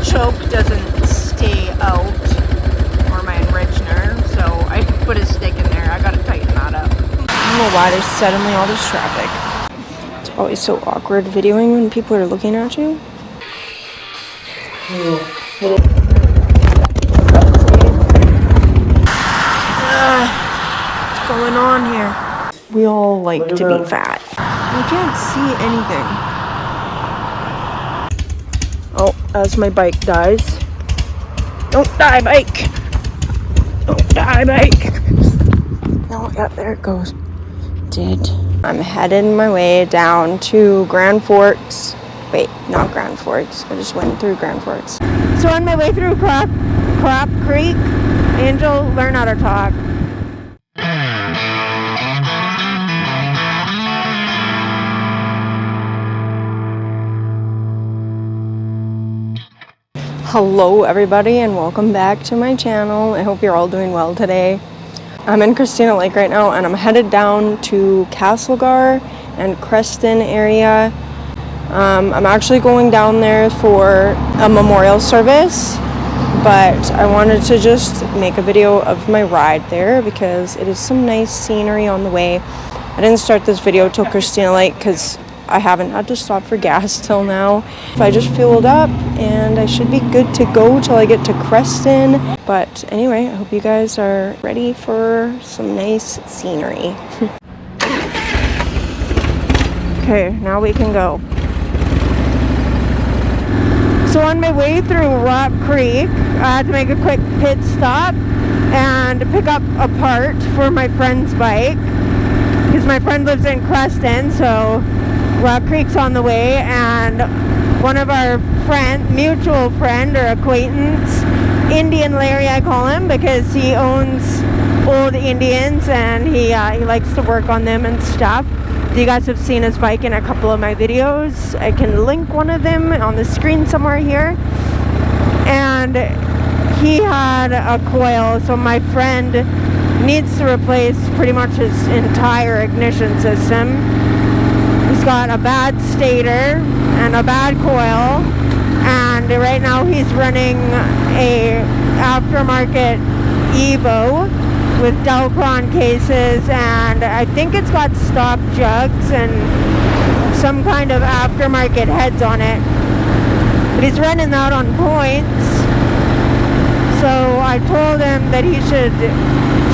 choke doesn't stay out, or my enrichener, so I put a stick in there. I gotta tighten that up. I don't know why there's suddenly all this traffic. It's always so awkward videoing when people are looking at you. What's going on here? We all like to be fat. I can't see anything. Oh, as my bike dies. Don't die, bike! Don't die, bike! Oh, yeah, there it goes. I'm headed my way down to Grand Forks. Wait, not Grand Forks. I just went through Grand Forks. So on my way through Crop Creek, Angel, learn how to talk. Hello everybody and welcome back to my channel. I hope you're all doing well today. I'm in Christina Lake right now and I'm headed down to Castlegar and Creston area. I'm actually going down there for a memorial service, but I wanted to just make a video of my ride there because it is some nice scenery on the way. I didn't start this video till Christina Lake because I haven't had to stop for gas till now. I just fueled up and I should be good to go till I get to Creston. But anyway, I hope you guys are ready for some nice scenery. Okay, now we can go. So on my way through Rock Creek, I had to make a quick pit stop and pick up a part for my friend's bike because my friend lives in Creston, so Rock Creek's on the way, and one of our mutual friend or acquaintance, Indian Larry I call him because he owns old Indians and he likes to work on them and stuff. You guys have seen his bike in a couple of my videos. I can link one of them on the screen somewhere here. And he had a coil, so my friend needs to replace pretty much his entire ignition system. He's got a bad stator and a bad coil, and right now he's running a aftermarket Evo with Delcron cases, and I think it's got stock jugs and some kind of aftermarket heads on it. But he's running that on points, so I told him that he should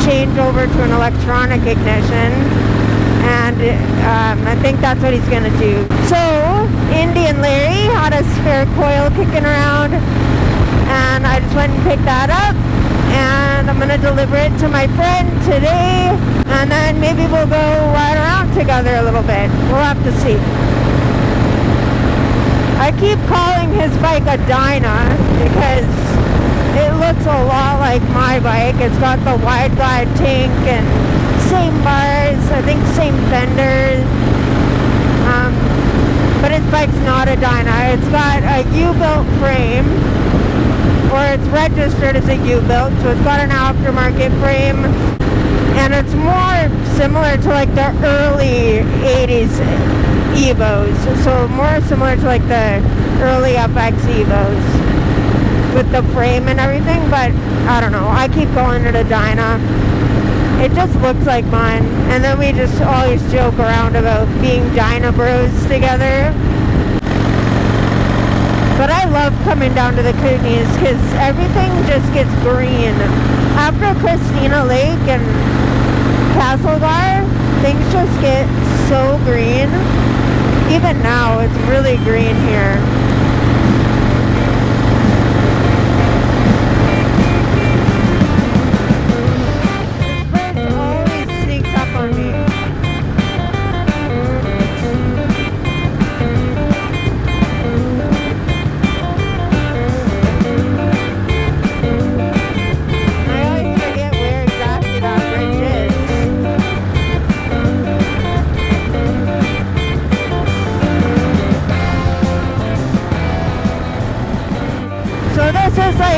change over to an electronic ignition. And I think that's what he's gonna do. So Indian Larry had a spare coil kicking around, and I just went and picked that up, and I'm gonna deliver it to my friend today, and then maybe we'll go ride around together a little bit. We'll have to see. I keep calling his bike a Dyna because it looks a lot like my bike. It's got the wide glide tank and same bars, I think same fenders, but his bike's not a Dyna. It's got a U-built frame, or it's registered as a U-built, so it's got an aftermarket frame, and it's more similar to like the early 80s Evos, so more similar to like the early FX Evos with the frame and everything, but I don't know, I keep calling it a Dyna. It just looks like mine, and then we just always joke around about being Dyna bros together. But I love coming down to the Kootenays because everything just gets green. After Christina Lake and Castlegar, things just get so green. Even now, it's really green here.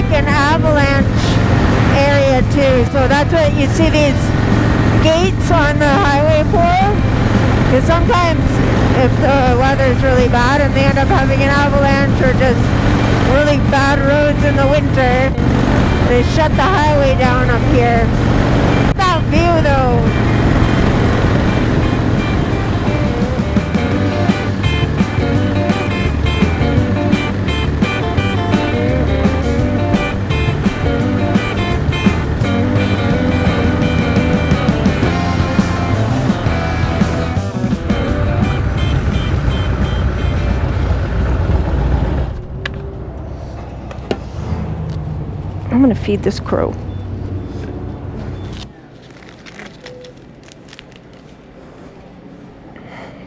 An avalanche area too, so that's what you see, these gates on the highway for, because sometimes if the weather's really bad and they end up having an avalanche or just really bad winter. They shut the highway down up here. That view though. I'm gonna feed this crow.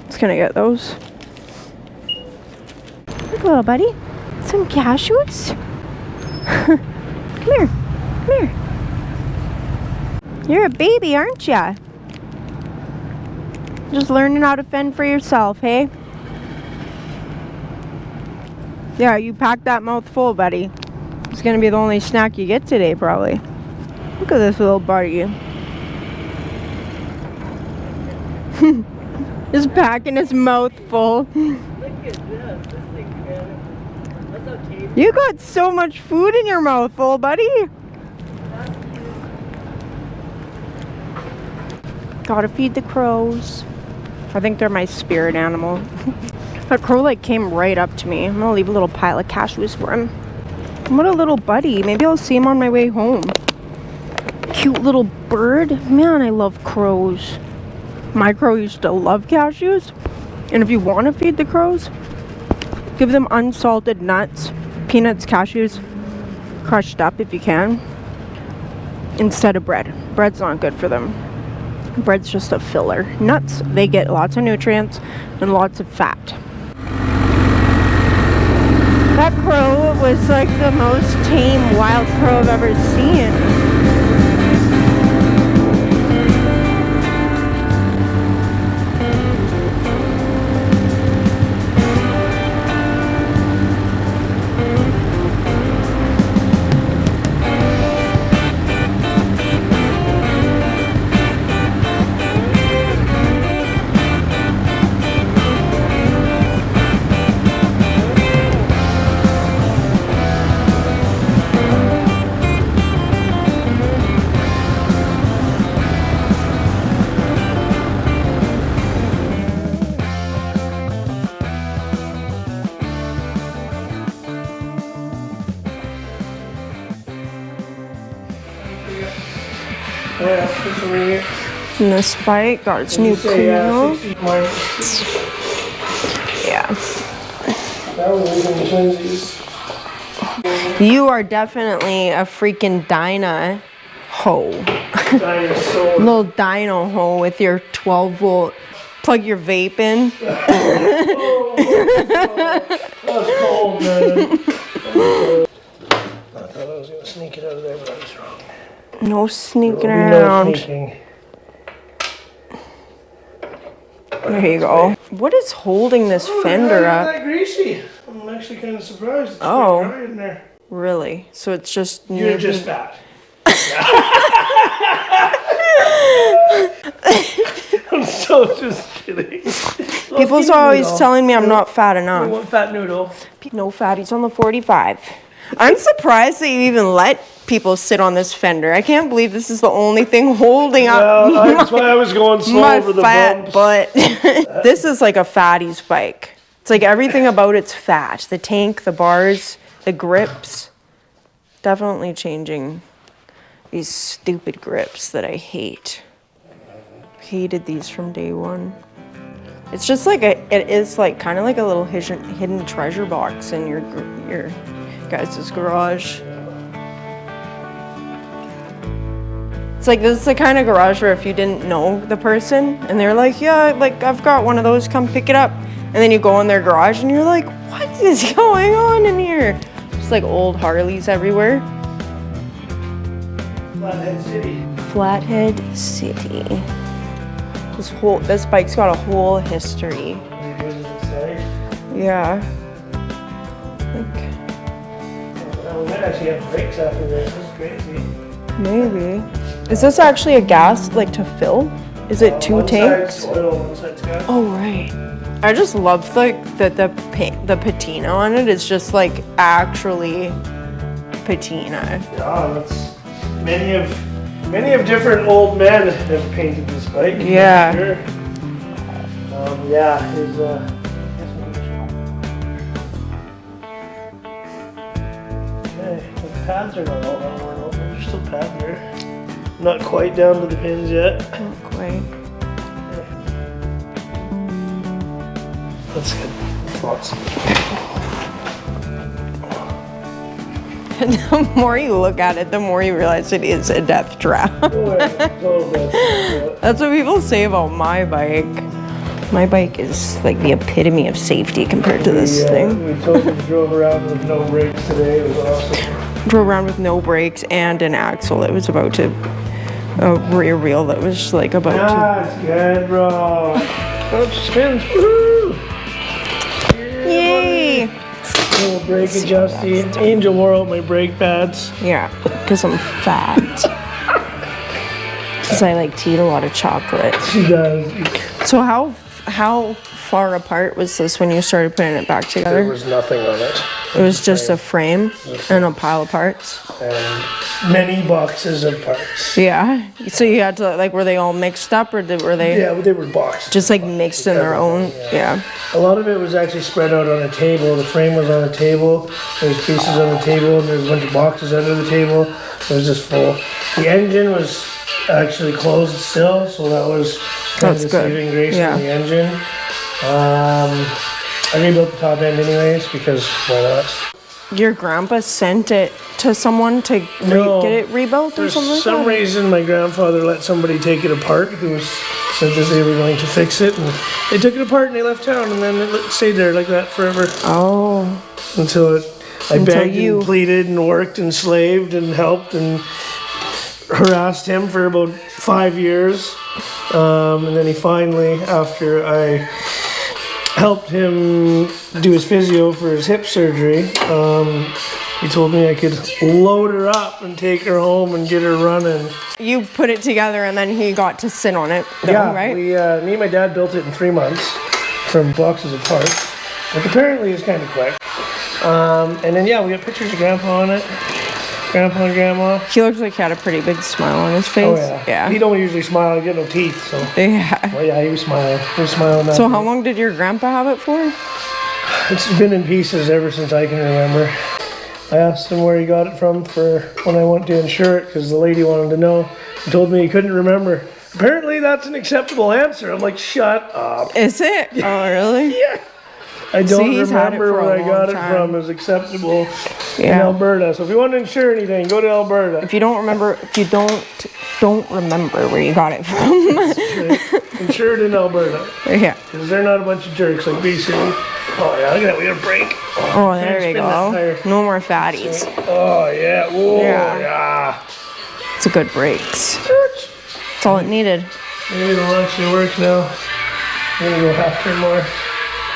It's gonna get those. Look, little buddy. Some cashews. Come here. Come here. You're a baby, aren't ya? Just learning how to fend for yourself, hey? Yeah, you packed that mouth full, buddy. It's gonna be the only snack you get today, probably. Look at this little buddy. Just packing his mouth full. Look at this. This thing's good. That's so tasty. You got so much food in your mouth full, buddy. Gotta feed the crows. I think they're my spirit animal. That crow like came right up to me. I'm gonna leave a little pile of cashews for him. What a little buddy. Maybe I'll see him on my way home. Cute little bird. Man, I love crows. My crow used to love cashews. And if you want to feed the crows, give them unsalted nuts, peanuts, cashews, crushed up if you can, instead of bread. Bread's not good for them. Bread's just a filler. Nuts, they get lots of nutrients and lots of fat. That crow was like the most tame wild crow I've ever seen. And this bike got its new cool. Yeah. You are definitely a freaking Dyna hoe. Little Dino hoe with your 12 volt. Plug your vape in. That's cold, man. I thought I was going to sneak it out of there, but I was wrong. No sneaking around. No sneaking. There you go. What is holding this fender up? It's that greasy. I'm actually kind of surprised. It's Oh. dry in there. Really? So it's just... You're just fat. I'm so just kidding. People's always telling me I'm not fat enough. One fat noodle. No fatties on the 45. I'm surprised that you even let people sit on this fender. I can't believe this is the only thing holding up That's why I was going slow my over the fat bumps. butt. This is like a fatty's bike. It's like everything about it's fat. The tank, the bars, the grips. Definitely changing these stupid grips that I hate. Hated these from day one. It's just like it is like kind of like a little hidden treasure box in your guys' garage. It's like this is the kind of garage where if you didn't know the person and they're like, yeah, like I've got one of those, come pick it up. And then you go in their garage and you're like, what is going on in here? Just like old Harleys everywhere. Flathead City. Flathead City. This bike's got a whole history. Yeah. Like, We might actually have brakes after this. This is crazy. maybe. Is this actually a gas, like to fill? Is it two tanks? One side's oil, one side's gas. Oh, right. I just love like the patina on it is just like actually patina. Yeah, that's many of different old men have painted this bike. Yeah. Sure. Yeah, his okay, the pads are not all that worn out. There's still pads there. Not quite down to the pins yet. Not quite. That's good. Thoughts. The more you look at it, the more you realize it is a death trap. Oh, yeah, totally. That's what people say about my bike. My bike is like the epitome of safety compared to this thing. We totally drove around with no brakes today. It was awesome. Drove around with no brakes and an axle that was about to, a rear wheel that was like about to. That's good, bro. Oh, it spins. Woo! Yay! Little brake adjusting. Angel wore out my brake pads. Yeah, because I'm fat. Because I like to eat a lot of chocolate. She does. So how far apart was this when you started putting it back together? There was nothing on it. It was just a frame and a pile of parts. And many boxes of parts. Yeah. So you had to, like, were they all mixed up or were they Yeah, they were boxes. just like mixed in their own? Yeah. A lot of it was actually spread out on a table. The frame was on a table. There's pieces on the table, and there's a bunch of boxes under the table. It was just full. The engine was actually closed still, so that was kind of the saving grace in the engine. I rebuilt the top end anyways because why not? Your grandpa sent it to someone to get it rebuilt or something like that? For some reason, my grandfather let somebody take it apart who said that they were going to fix it, and they took it apart and they left town, and then it stayed there like that forever. Oh. Until I begged and pleaded and worked and slaved and helped and harassed him for about 5 years. And then he finally, after I helped him do his physio for his hip surgery, he told me I could load her up and take her home and get her running. You put it together and then he got to sit on it, though, right? Me and my dad built it in 3 months from boxes of parts, which apparently is kind of quick. And then, we got pictures of Grandpa on it. Grandpa and Grandma. He looked like he had a pretty big smile on his face. Oh, yeah. He don't usually smile. He got no teeth, so. Yeah. Well, yeah, he was smiling. He was smiling. So how long did your grandpa have it for? It's been in pieces ever since I can remember. I asked him where he got it from for when I went to insure it, because the lady wanted to know. He told me he couldn't remember. Apparently, that's an acceptable answer. I'm like, shut up. Is it? Oh, really? Yeah. I don't remember where I got it from as acceptable in Alberta. So if you want to insure anything, go to Alberta. If you don't remember where you got it from. Insured in Alberta. Yeah. Because they're not a bunch of jerks like BC. Oh yeah, look at that, we got a brake. Oh, there we go. No more fatties. Oh yeah, whoa, yeah. It's a good brakes. That's all it needed. Maybe it'll actually work now. I'm gonna go half turn more.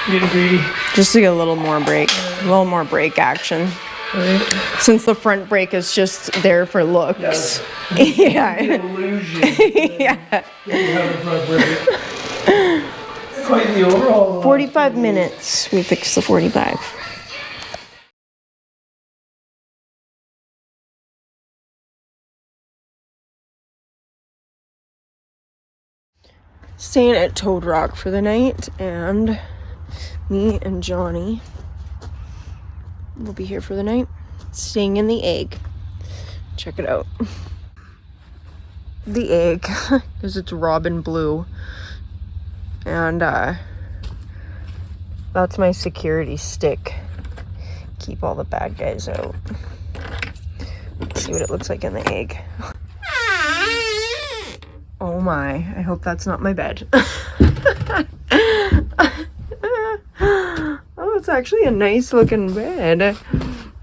Getting greedy. Just to get a little more brake. A little more brake action. Right. Since the front brake is just there for looks. Yeah. Illusion. Yeah. You have a front brake. Quite the overhaul. 45 minutes. We fixed the 45. Staying at Toad Rock for the night, and me and Johnny will be here for the night, staying in the egg. Check it out. The egg, because it's robin blue, and that's my security stick. Keep all the bad guys out. Let's see what it looks like in the egg. Oh my, I hope that's not my bed. Oh, it's actually a nice looking bed.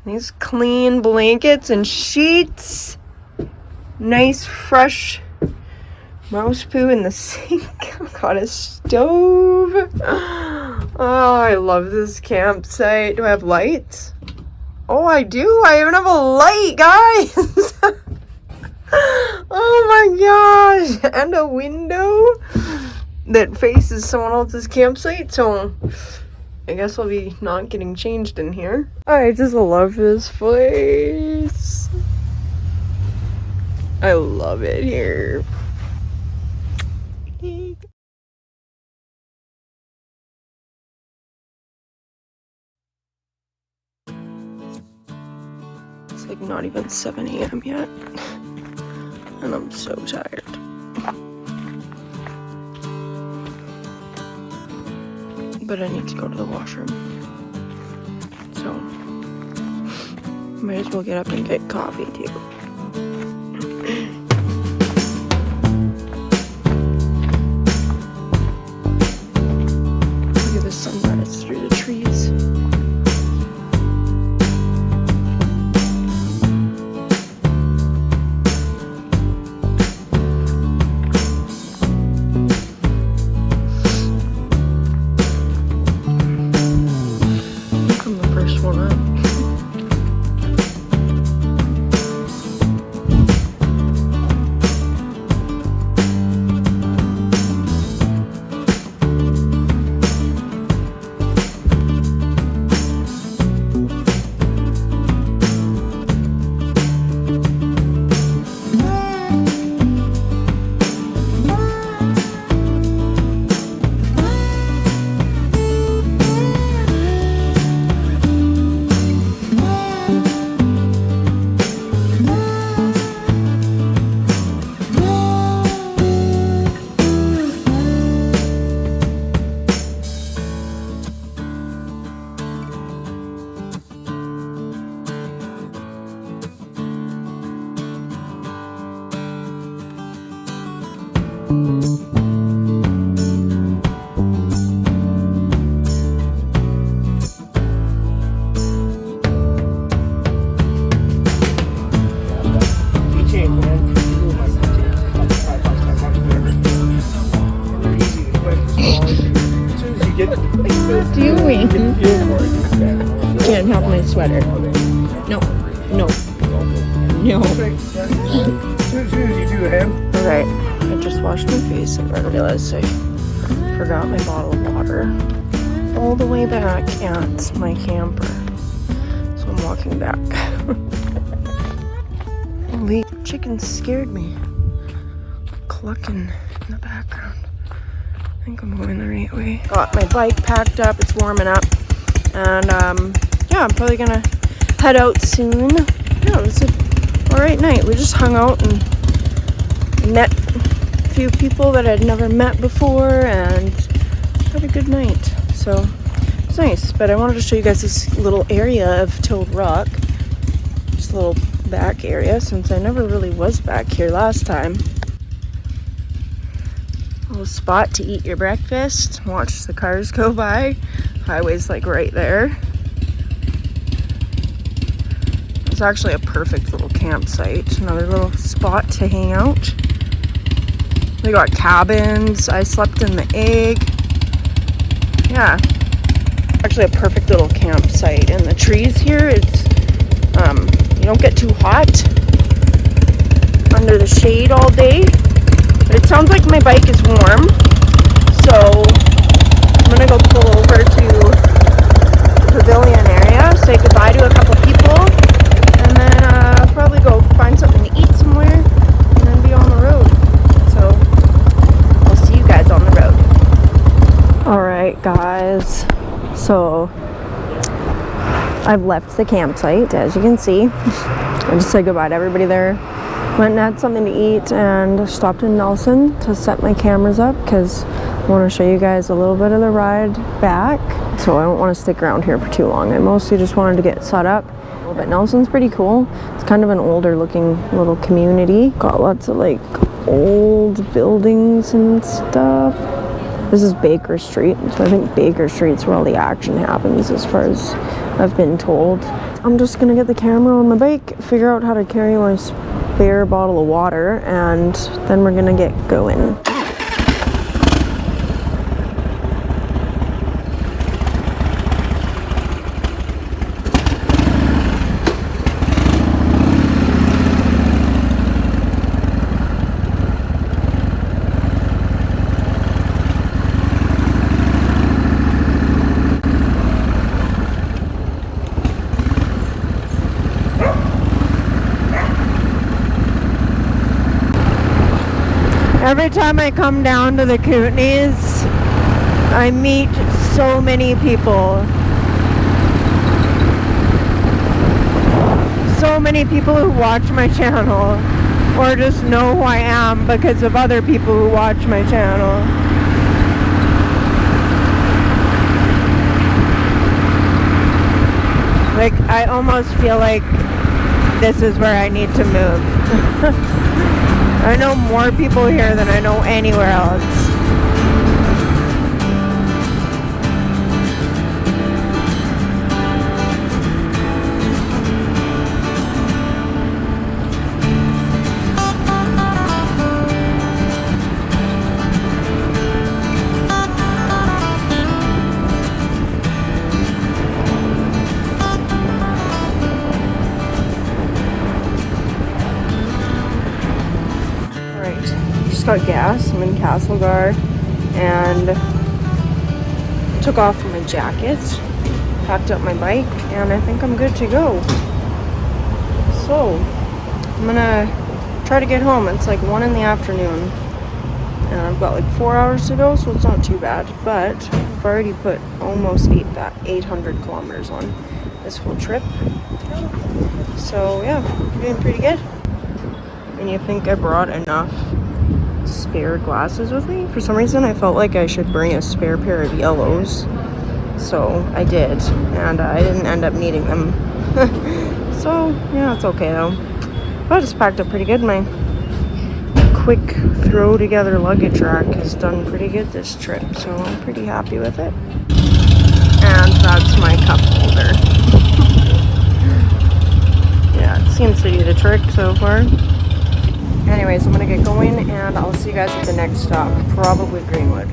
Nice clean blankets and sheets. Nice fresh mouse poo in the sink. Got a stove. Oh, I love this campsite. Do I have lights? Oh, I do. I even have a light, guys. Oh my gosh. And a window that faces someone else's campsite. So I guess I'll be not getting changed in here. I just love this place. I love it here. It's like not even 7 a.m. yet, and I'm so tired. But I need to go to the washroom, so might as well get up and get coffee too. Look at the sunrise through the trees. Doing? Can't have my sweater. No, no, no. As soon as you do him. Alright, I just washed my face and I realized I forgot my bottle of water all the way back at my camper. So I'm walking back. Holy chicken scared me. Clucking in the background. I think I'm going the right way. Got my bike packed up, it's warming up. And yeah, I'm probably gonna head out soon. Yeah, it was an alright night. We just hung out and met a few people that I'd never met before and had a good night. So it's nice. But I wanted to show you guys this little area of Toad Rock. Just a little back area since I never really was back here last time. Little spot to eat your breakfast, watch the cars go by. Highway's like right there. It's actually a perfect little campsite. Another little spot to hang out. They got cabins. I slept in the egg. Yeah, actually a perfect little campsite. And the trees here, it's you don't get too hot under the shade all day. But it sounds like my bike is warm, so I'm gonna go pull over to the pavilion area, say goodbye to a couple people, and then probably go find something to eat somewhere, and then be on the road. So I'll see you guys on the road. Alright guys, so I've left the campsite, as you can see. I just said goodbye to everybody there. Went and had something to eat and stopped in Nelson to set my cameras up because I want to show you guys a little bit of the ride back. So I don't want to stick around here for too long. I mostly just wanted to get set up. But Nelson's pretty cool. It's kind of an older looking little community. Got lots of like old buildings and stuff. This is Baker Street. So I think Baker Street's where all the action happens as far as I've been told. I'm just going to get the camera on my bike, figure out how to carry my spare bottle of water, and then we're gonna get going. Every time I come down to the Kootenays, I meet so many people. So many people who watch my channel or just know who I am because of other people who watch my channel. Like, I almost feel like this is where I need to move. I know more people here than I know anywhere else. Got gas. I'm in Castlegar and took off my jacket, packed up my bike, and I think I'm good to go. So I'm gonna try to get home. It's like 1 in the afternoon and I've got like 4 hours to go, so it's not too bad, but I've already put almost 800 kilometers on this whole trip, so yeah, doing pretty good. And you think I brought enough spare glasses with me? For some reason I felt like I should bring a spare pair of yellows, so I did, and I didn't end up needing them. So yeah, it's okay though. But I just packed up pretty good. My quick throw together luggage rack has done pretty good this trip, so I'm pretty happy with it. And that's my cup holder. Yeah, it seems to do the trick so far. Anyways, I'm gonna get going and I'll see you guys at the next stop, probably Greenwood.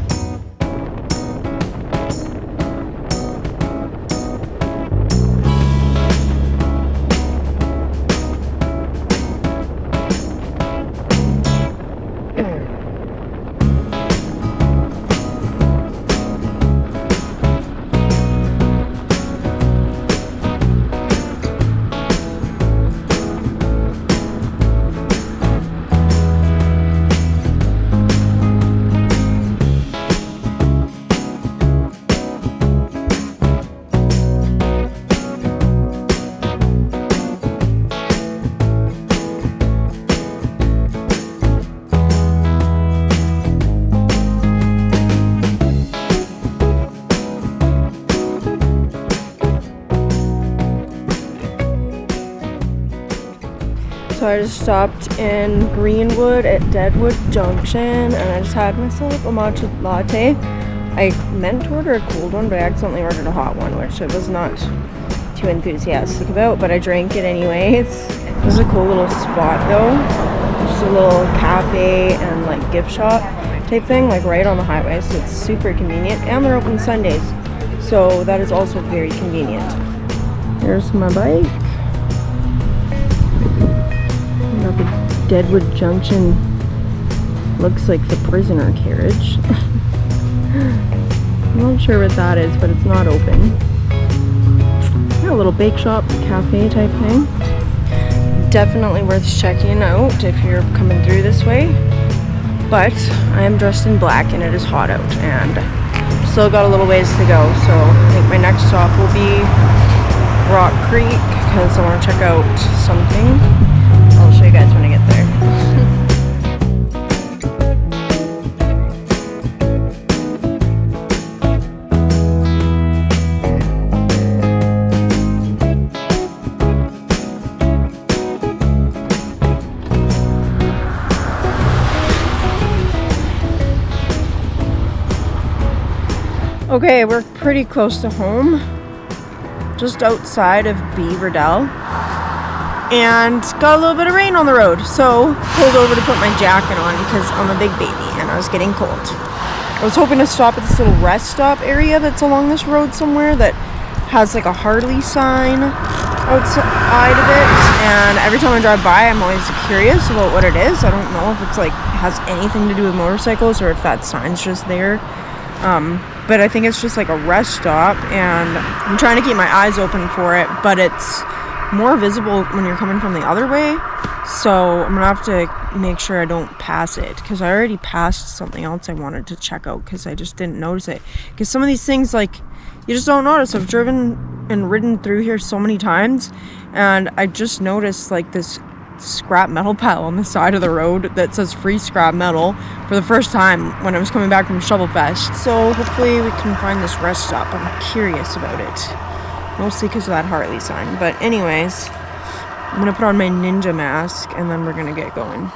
So I just stopped in Greenwood at Deadwood Junction and I just had myself a matcha latte. I meant to order a cold one, but I accidentally ordered a hot one, which I was not too enthusiastic about, but I drank it anyways. This is a cool little spot though. Just a little cafe and like gift shop type thing, like right on the highway, so it's super convenient, and they're open Sundays, so that is also very convenient. There's my bike. Got the Deadwood Junction, looks like the prisoner carriage. I'm not sure what that is, but it's not open. Yeah, a little bake shop, cafe type thing. Definitely worth checking out if you're coming through this way. But I am dressed in black and it is hot out and still got a little ways to go. So I think my next stop will be Rock Creek because I want to check out something. I'll show you guys when I get there. Okay, we're pretty close to home, just outside of Beaverdell, and got a little bit of rain on the road, so pulled over to put my jacket on because I'm a big baby and I was getting cold. I was hoping to stop at this little rest stop area that's along this road somewhere that has like a Harley sign outside of it, and every time I drive by I'm always curious about what it is. I don't know if it's like has anything to do with motorcycles or if that sign's just there. But I think it's just like a rest stop, and I'm trying to keep my eyes open for it, but it's more visible when you're coming from the other way, so I'm gonna have to make sure I don't pass it, because I already passed something else I wanted to check out because I just didn't notice it. Because some of these things, like, you just don't notice. I've driven and ridden through here so many times, and I just noticed like this scrap metal pile on the side of the road that says free scrap metal for the first time when I was coming back from Shovel Fest. So hopefully we can find this rest stop. I'm curious about it, mostly because of that Harley sign. But anyways, I'm gonna put on my ninja mask and then we're gonna get going.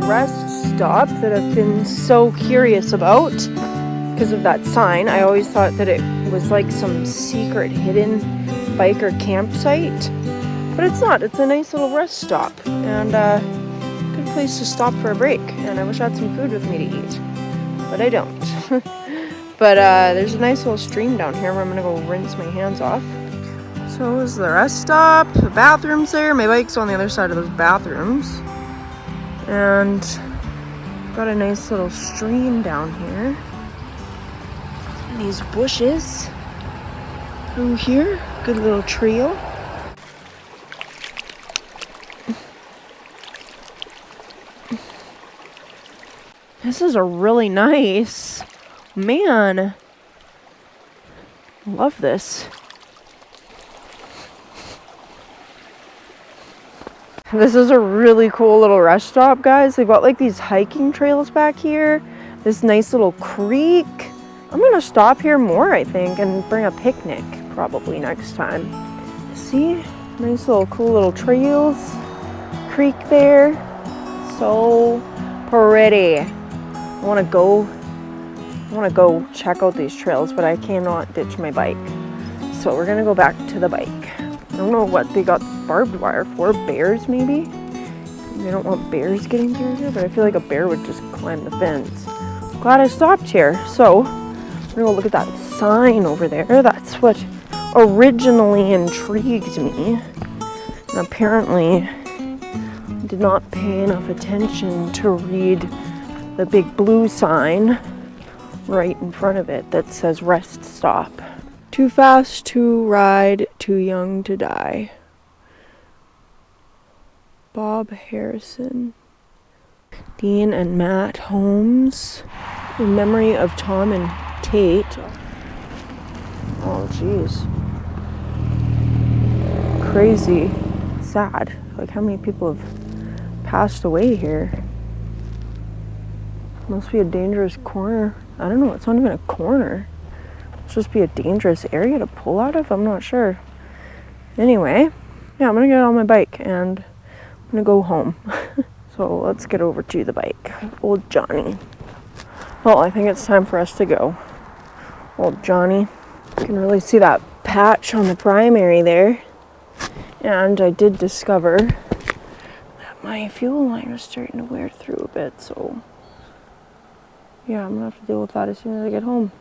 Rest stop that I've been so curious about because of that sign. I always thought that it was like some secret hidden biker campsite, but it's not. It's a nice little rest stop and a good place to stop for a break. And I wish I had some food with me to eat, but I don't. But there's a nice little stream down here where I'm gonna go rinse my hands off. So this is the rest stop. The bathroom's there. My bike's on the other side of those bathrooms. And got a nice little stream down here. And these bushes through here. Good little trail. This is a really nice, man. I love this. This is a really cool little rest stop, guys. They've got like these hiking trails back here. This nice little creek. I'm gonna stop here more, I think, and bring a picnic probably next time. See? Nice little cool little trails. Creek there. So pretty. I wanna go check out these trails, but I cannot ditch my bike. So we're gonna go back to the bike. I don't know what they got barbed wire for. Bears, maybe? They don't want bears getting through here, but I feel like a bear would just climb the fence. Glad I stopped here. So, I'm gonna go look at that sign over there. That's what originally intrigued me. And apparently, I did not pay enough attention to read the big blue sign right in front of it that says rest stop. Too fast to ride, too young to die. Bob Harrison. Dean and Matt Holmes. In memory of Tom and Tate. Oh, jeez. Crazy. Sad. Like, how many people have passed away here? Must be a dangerous corner. I don't know, it's not even a corner. It's just be a dangerous area to pull out of? I'm not sure. Anyway, yeah, I'm gonna get on my bike and I'm gonna go home. So let's get over to the bike. Old Johnny. Well, I think it's time for us to go. Old Johnny. You can really see that patch on the primary there. And I did discover that my fuel line was starting to wear through a bit, so yeah, I'm gonna have to deal with that as soon as I get home.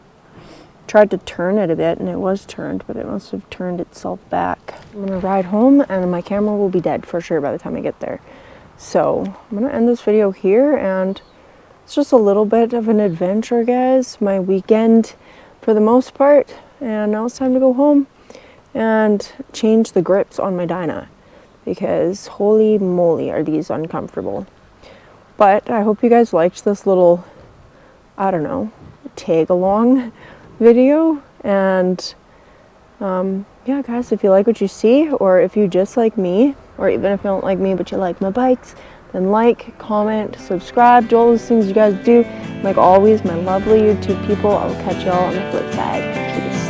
Tried to turn it a bit and it was turned, but it must have turned itself back. I'm gonna ride home and my camera will be dead for sure by the time I get there. So I'm gonna end this video here, and it's just a little bit of an adventure, guys. My weekend for the most part, and now it's time to go home and change the grips on my Dyna because holy moly are these uncomfortable. But I hope you guys liked this little, I don't know, tag along video. And yeah, guys, if you like what you see, or if you just like me, or even if you don't like me but you like my bikes, then like, comment, subscribe, do all those things you guys do. Like always, my lovely YouTube people, I will catch y'all on the flip side. Peace.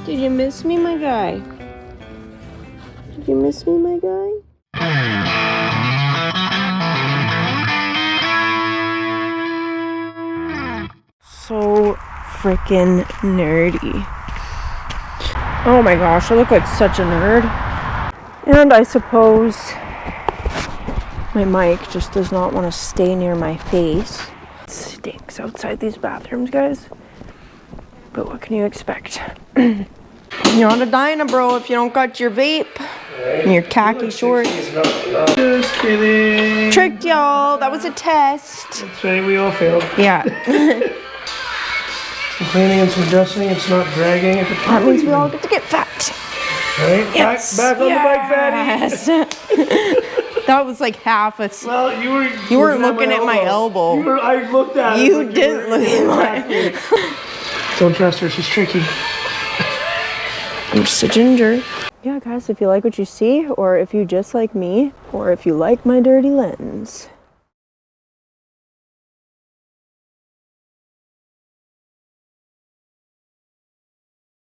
Did you miss me, my guy? Did you miss me, my guy? So freaking nerdy. Oh my gosh, I look like such a nerd. And I suppose my mic just does not want to stay near my face. It stinks outside these bathrooms, guys. But what can you expect? You're on a dyna, bro, if you don't got your vape and your khaki shorts. Just kidding. Tricked y'all. That was a test. That's right, we all failed. Yeah. Some cleaning and some dusting, it's not dragging at the top. That means we all get to get fat. Right? Yes. Back on the bike, fatty. Yes. That was like half a... Well, You weren't looking at my elbow. I looked at it. You didn't look at mine. Don't trust her, she's tricky. I'm just a ginger. Yeah, guys, if you like what you see, or if you just like me, or if you like my dirty lens,